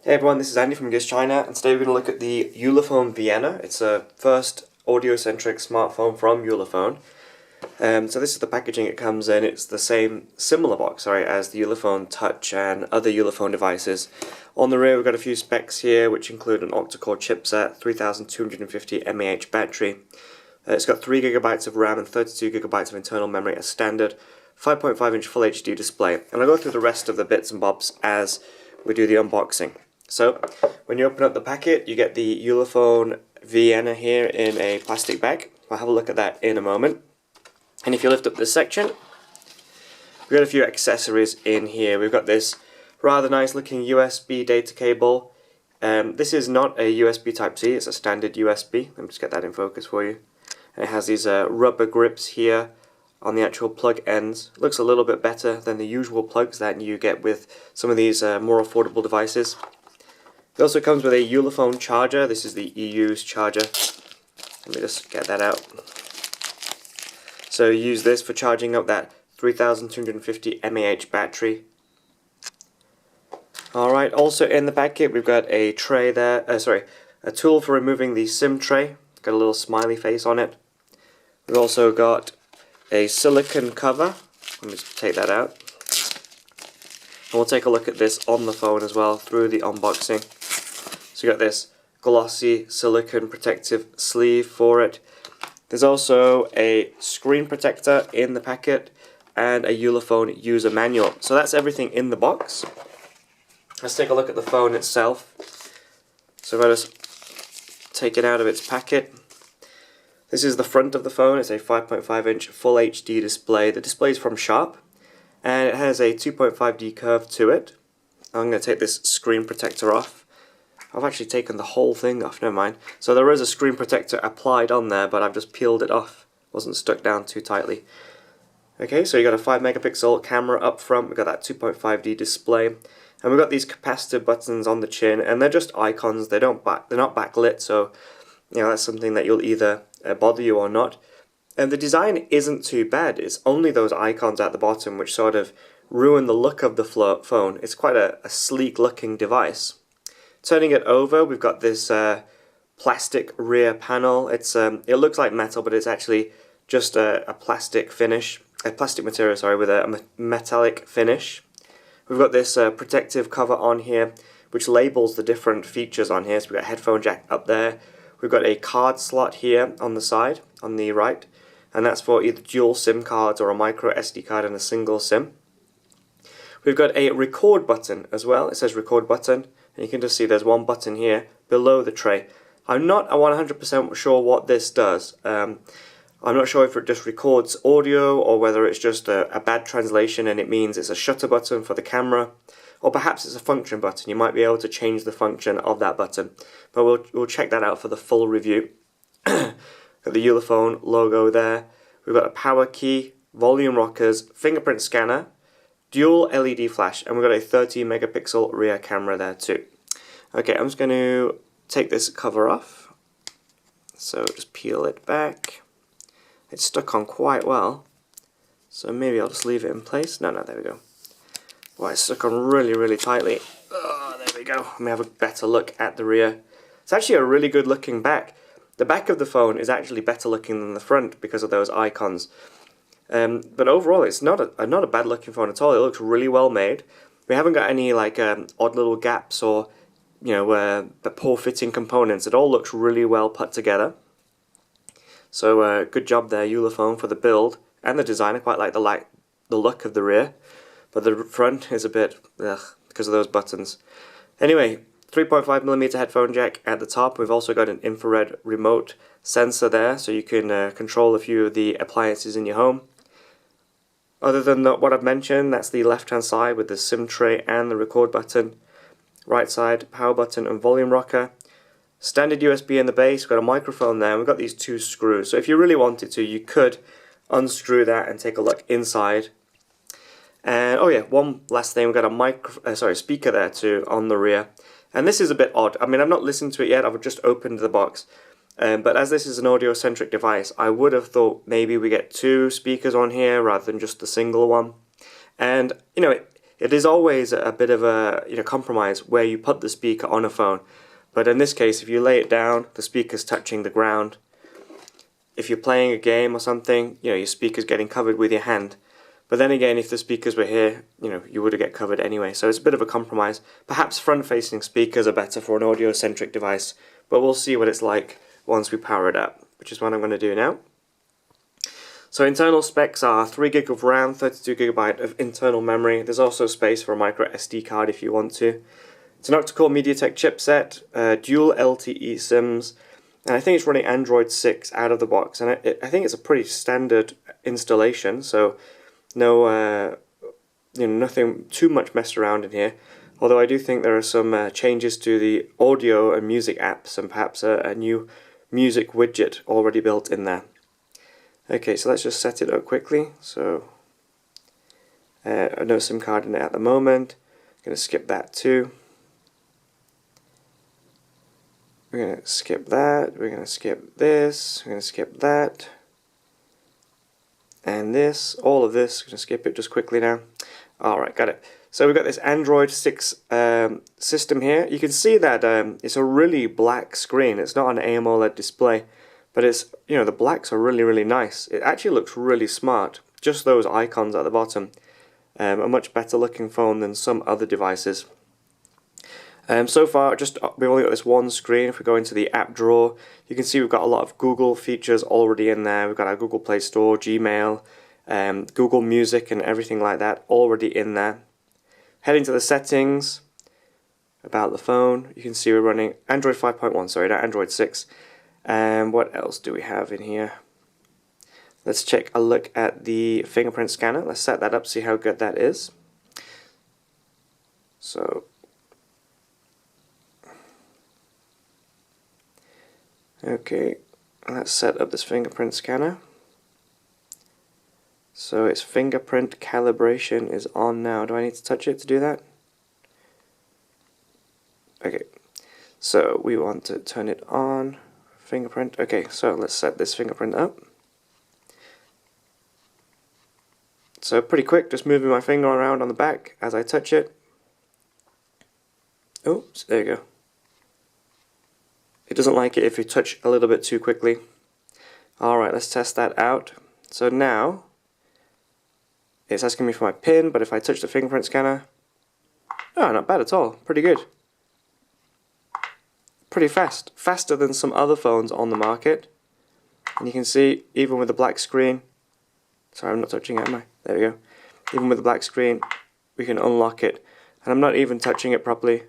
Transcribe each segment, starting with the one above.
Hey everyone, this is Andy from China, and today we're going to look at the Ulefone Vienna. It's a first audiocentric smartphone from Ulefone. So this is the packaging it comes in. It's the similar box, as the Ulefone Touch and other Ulefone devices. On the rear we've got a few specs here, which include an octa-core chipset, 3250 mAh battery. It's got 3GB of RAM and 32GB of internal memory as standard, 5.5-inch Full HD display, and I'll go through the rest of the bits and bobs as we do the unboxing. So, when you open up the packet, you get the Ulefone Vienna here in a plastic bag. I'll have a look at that in a moment. And if you lift up this section, we've got a few accessories in here. We've got this rather nice looking USB data cable. This is not a USB Type-C, it's a standard USB. Let me just get that in focus for you. And it has these rubber grips here on the actual plug ends. It looks a little bit better than the usual plugs that you get with some of these more affordable devices. It also comes with a Ulefone charger. This is the EU's charger. Let me just get that out. So use this for charging up that 3250 mAh battery. Alright, also in the packet we've got a tray there, a tool for removing the SIM tray. It's got a little smiley face on it. We've also got a silicone cover. Let me just take that out. And we'll take a look at this on the phone as well through the unboxing. So you got this glossy silicone protective sleeve for it. There's also a screen protector in the packet and a Ulefone user manual. So that's everything in the box. Let's take a look at the phone itself. So if I just take it out of its packet. This is the front of the phone. It's a 5.5-inch Full HD display. The display is from Sharp and it has a 2.5D curve to it. I'm going to take this screen protector off. I've actually taken the whole thing off, never mind. So there is a screen protector applied on there, but I've just peeled it off. It wasn't stuck down too tightly. Okay, so you got a 5-megapixel camera up front, we've got that 2.5D display, and we've got these capacitive buttons on the chin, and they're just icons, they're not backlit, so that's something that you'll either bother you or not. And the design isn't too bad, it's only those icons at the bottom which sort of ruin the look of the phone. It's quite a sleek looking device. Turning it over, we've got this plastic rear panel. It looks like metal, but it's actually just a plastic material, with a metallic finish. We've got this protective cover on here, which labels the different features on here. So we've got a headphone jack up there. We've got a card slot here on the side, on the right, and that's for either dual SIM cards or a micro SD card and a single SIM. We've got a record button as well. It says record button. And you can just see there's one button here below the tray. I'm not 100% sure what this does. I'm not sure if it just records audio or whether it's just a bad translation and it means it's a shutter button for the camera, or perhaps it's a function button. You might be able to change the function of that button, but we'll check that out for the full review. Got the Ulefone logo there. We've got a power key, volume rockers, fingerprint scanner, dual LED flash, and we've got a 13-megapixel rear camera there too. Okay, I'm just going to take this cover off. So just peel it back. It's stuck on quite well. So maybe I'll just leave it in place. No, there we go. Well, it's stuck on really tightly. Oh, there we go. Let me have a better look at the rear. It's actually a really good looking back. The back of the phone is actually better looking than the front because of those icons. But overall, it's not a bad looking phone at all. It looks really well made. We haven't got any odd little gaps or the poor fitting components. It all looks really well put together. So good job there, Ulefone, for the build and the design. I quite like the look of the rear, but the front is a bit because of those buttons. Anyway, 3.5mm headphone jack at the top. We've also got an infrared remote sensor there, so you can control a few of the appliances in your home. Other than what I've mentioned, that's the left-hand side with the SIM tray and the record button. Right side, power button and volume rocker. Standard USB in the base, we've got a microphone there, and we've got these two screws. So if you really wanted to, you could unscrew that and take a look inside. And oh yeah, one last thing, we've got a speaker there too on the rear. And this is a bit odd. I mean, I've not listened to it yet, I've just opened the box. But as this is an audio-centric device, I would have thought maybe we get two speakers on here rather than just the single one. And, It is always a bit of a compromise where you put the speaker on a phone. But in this case, if you lay it down, the speaker's touching the ground. If you're playing a game or something, your speaker's getting covered with your hand. But then again, if the speakers were here, you would get covered anyway. So it's a bit of a compromise. Perhaps front-facing speakers are better for an audio-centric device, but we'll see what it's like once we power it up, which is what I'm going to do now. So internal specs are 3 GB of RAM, 32 GB of internal memory. There's also space for a micro SD card if you want to. It's an octa-core MediaTek chipset, dual LTE SIMs, and I think it's running Android 6 out of the box. And I think it's a pretty standard installation, so no, nothing too much messed around in here. Although I do think there are some changes to the audio and music apps, and perhaps a new music widget already built in there. Okay, so let's just set it up quickly. So no SIM card in it at the moment. I'm going to skip that too. We're going to skip that, we're going to skip this, we're going to skip that, and this, all of this, we're going to skip it just quickly now. Alright, got it. So we've got this Android 6 system here. You can see that it's a really black screen. It's not an AMOLED display, but it's, the blacks are really, really nice. It actually looks really smart. Just those icons at the bottom. A much better looking phone than some other devices. So far, we've only got this one screen. If we go into the app drawer, you can see we've got a lot of Google features already in there. We've got our Google Play Store, Gmail, Google Music and everything like that already in there. Heading to the settings, about the phone, you can see we're running Android 5.1, sorry, not Android 6. What else do we have in here? Let's take a look at the fingerprint scanner. Let's set that up, see how good that is. So, okay, let's set up this fingerprint scanner. So its fingerprint calibration is on now. Do I need to touch it to do that? Okay, so we want to turn it on. Fingerprint. Okay, so let's set this fingerprint up. So pretty quick, just moving my finger around on the back as I touch it. Oops, there you go. It doesn't like it if you touch a little bit too quickly. Alright, let's test that out. So now, it's asking me for my PIN, but if I touch the fingerprint scanner, oh, not bad at all. Pretty good. Pretty fast. Faster than some other phones on the market. And you can see, even with the black screen, sorry, I'm not touching it, am I? There we go. Even with the black screen, we can unlock it. And I'm not even touching it properly.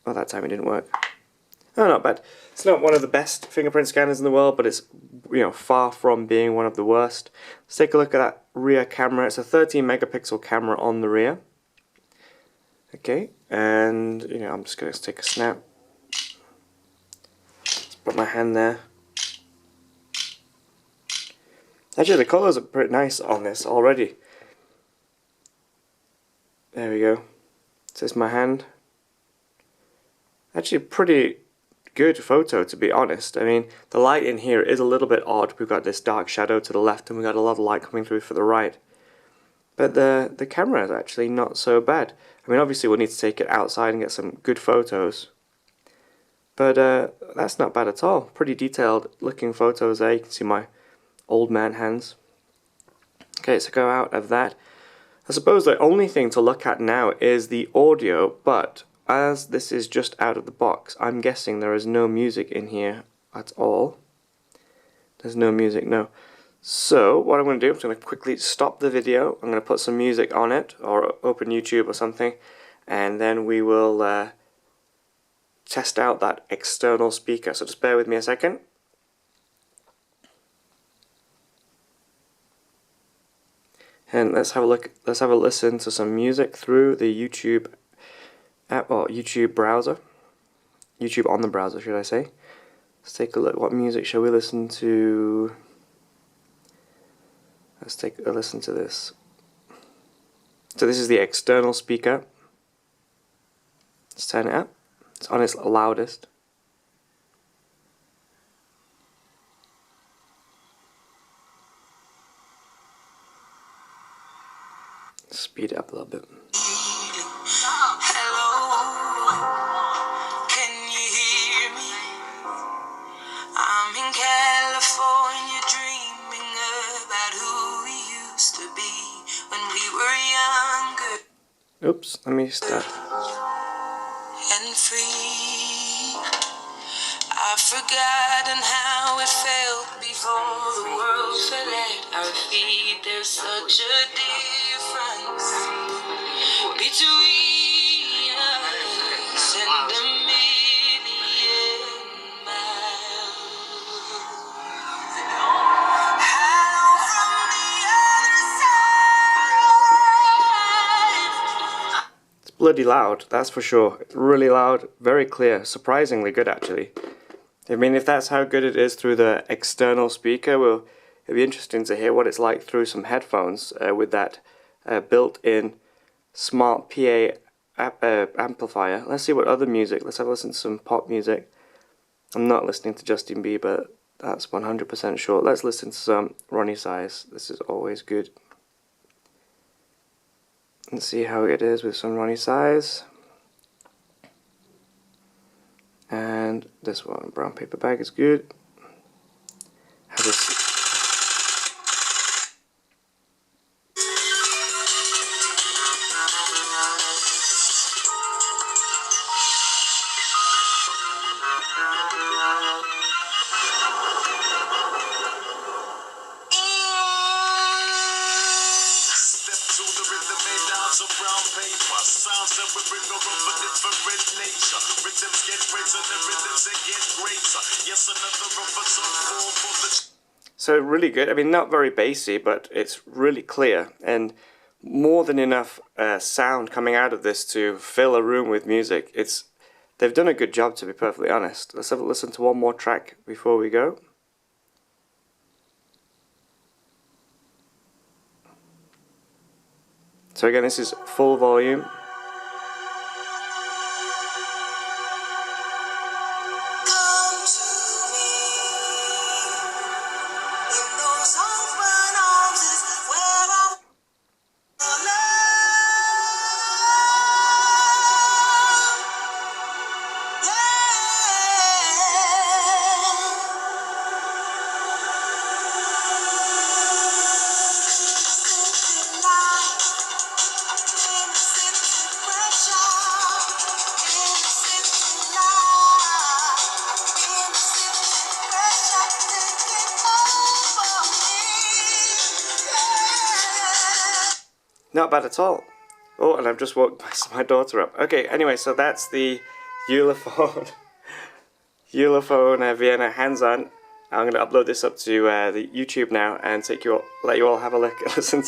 Oh, that time it didn't work. Oh, not bad. It's not one of the best fingerprint scanners in the world, but it's far from being one of the worst. Let's take a look at that rear camera. It's a 13 megapixel camera on the rear. Okay, and I'm just going to take a snap. Let's put my hand there. Actually, the colours are pretty nice on this already. There we go. This is my hand. Actually, pretty good photo, to be honest. I mean, the light in here is a little bit odd. We've got this dark shadow to the left, and we've got a lot of light coming through for the right. But the camera is actually not so bad. I mean, obviously we'll need to take it outside and get some good photos. But that's not bad at all. Pretty detailed looking photos there. You can see my old man hands. Okay, so go out of that. I suppose the only thing to look at now is the audio, but as this is just out of the box, I'm guessing there is no music in here at all. There's no music, no. So, what I'm going to do, I'm going to quickly stop the video. I'm going to put some music on it, or open YouTube or something, and then we will test out that external speaker. So just bear with me a second. And let's have a look, let's have a listen to some music through the YouTube app, or YouTube browser. YouTube on the browser, should I say. Let's take a look. What music shall we listen to? Let's take a listen to this. So this is the external speaker. Let's turn it up. It's on its loudest. Speed it up a little bit. Hello, can you hear me? I'm in California dreaming about who we used to be when we were younger. Oops, let me start. And free. I've forgotten how it felt before the world fell at our feet. There's such a difference between us and a million miles. Hello from the other side. It's bloody loud, that's for sure. Really loud, very clear, surprisingly good actually. I mean, if that's how good it is through the external speaker, it'll be interesting to hear what it's like through some headphones with that built-in smart PA amplifier. Let's see what other music, let's have a listen to some pop music. I'm not listening to Justin Bieber, that's 100% sure. Let's listen to some Ronnie Size, this is always good. Let's see how it is with some Ronnie Size. And this one, brown paper bag, is good. Have this. Step to the rhythm made out of brown paper. Sounds that we bring over a different nature. Rhythms get greater, the rhythms that get greater. Yes, another of us are for the. So really good. I mean, not very bassy, but it's really clear and more than enough sound coming out of this to fill a room with music. They've done a good job, to be perfectly honest. Let's have a listen to one more track before we go. So again, this is full volume. Not bad at all. Oh, and I've just woke my daughter up. Okay, anyway, so that's the Ulefone Vienna hands-on. I'm going to upload this up to the YouTube now and let you all have a look, listen to